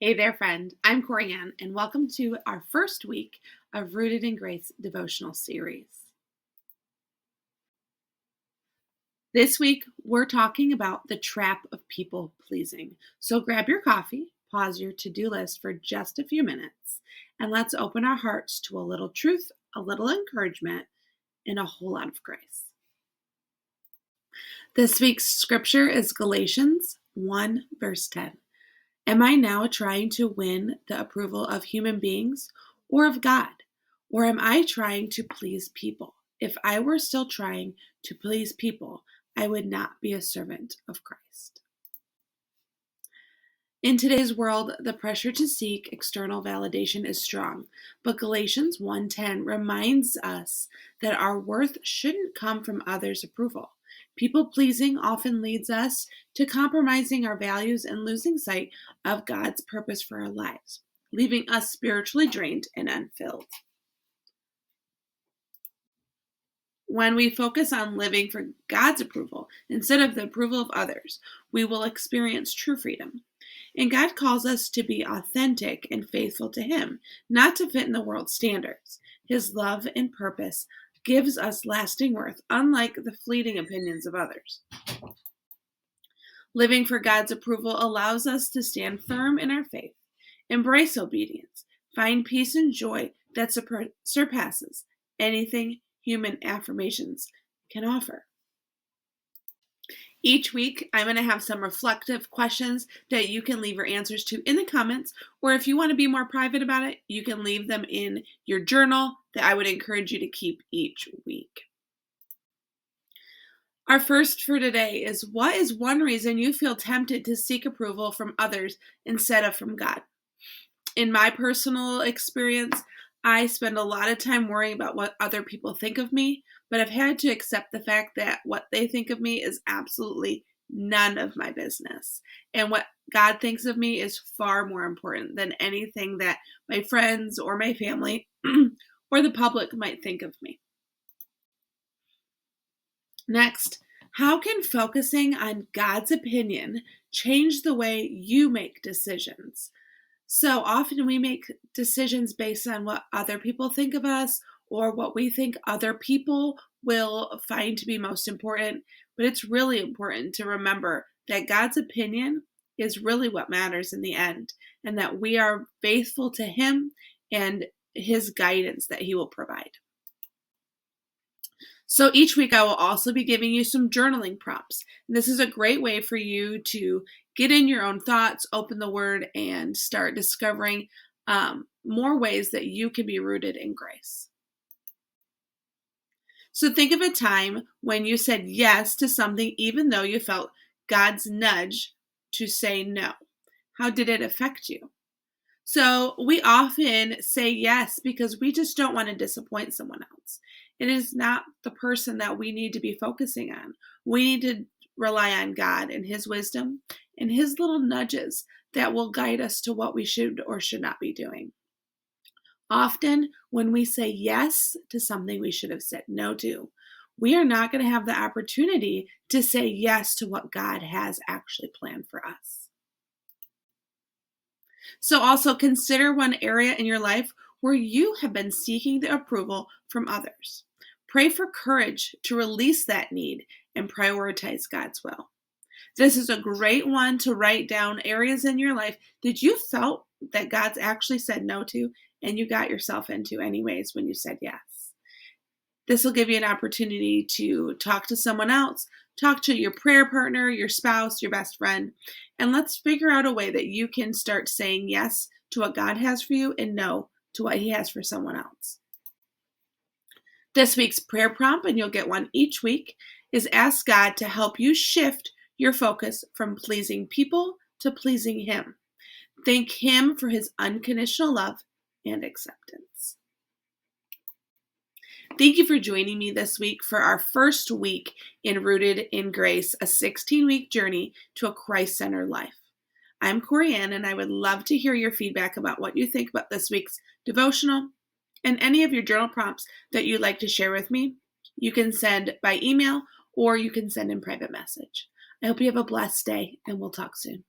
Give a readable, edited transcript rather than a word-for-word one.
Hey there, friend. I'm Corianne, and welcome to our first week of Rooted in Grace devotional series. This week, we're talking about the trap of people pleasing. So grab your coffee, pause your to do list for just a few minutes, and let's open our hearts to a little truth, a little encouragement, and a whole lot of grace. This week's scripture is Galatians 1, verse 10. Am I now trying to win the approval of human beings or of God? Or am I trying to please people? If I were still trying to please people, I would not be a servant of Christ. In today's world, the pressure to seek external validation is strong, but Galatians 1:10 reminds us that our worth shouldn't come from others' approval. People pleasing often leads us to compromising our values and losing sight of God's purpose for our lives, leaving us spiritually drained and unfilled. When we focus on living for God's approval instead of the approval of others, we will experience true freedom. And God calls us to be authentic and faithful to Him, not to fit in the world's standards. His love and purpose gives us lasting worth, unlike the fleeting opinions of others. Living for God's approval allows us to stand firm in our faith, embrace obedience, find peace and joy that surpasses anything human affirmations can offer. Each week, I'm going to have some reflective questions that you can leave your answers to in the comments, or if you want to be more private about it, you can leave them in your journal that I would encourage you to keep each week. Our first for today is, what is one reason you feel tempted to seek approval from others instead of from God? In my personal experience, I spend a lot of time worrying about what other people think of me, but I've had to accept the fact that what they think of me is absolutely none of my business. And what God thinks of me is far more important than anything that my friends or my family or the public might think of me. Next, how can focusing on God's opinion change the way you make decisions? So often we make decisions based on what other people think of us or what we think other people will find to be most important. But it's really important to remember that God's opinion is really what matters in the end, and that we are faithful to Him and His guidance that He will provide. So each week I will also be giving you some journaling prompts. This is a great way for you to get in your own thoughts, open the Word, and start discovering more ways that you can be rooted in grace. So think of a time when you said yes to something even though you felt God's nudge to say no. How did it affect you? So we often say yes because we just don't want to disappoint someone else. It is not the person that we need to be focusing on. We need to rely on God and His wisdom and His little nudges that will guide us to what we should or should not be doing. Often, when we say yes to something we should have said no to, we are not going to have the opportunity to say yes to what God has actually planned for us. So also consider one area in your life where you have been seeking the approval from others. Pray for courage to release that need and prioritize God's will. This is a great one to write down areas in your life that you felt that God's actually said no to and you got yourself into anyways when you said yes. This will give you an opportunity to talk to someone else, talk to your prayer partner, your spouse, your best friend, and let's figure out a way that you can start saying yes to what God has for you and no to what He has for someone else. This week's prayer prompt, and you'll get one each week, is ask God to help you shift your focus from pleasing people to pleasing Him. Thank Him for His unconditional love and acceptance. Thank you for joining me this week for our first week in Rooted in Grace, a 16-week journey to a Christ-centered life. I'm Corianne, and I would love to hear your feedback about what you think about this week's devotional and any of your journal prompts that you'd like to share with me. You can send by email or you can send in private message. I hope you have a blessed day, and we'll talk soon.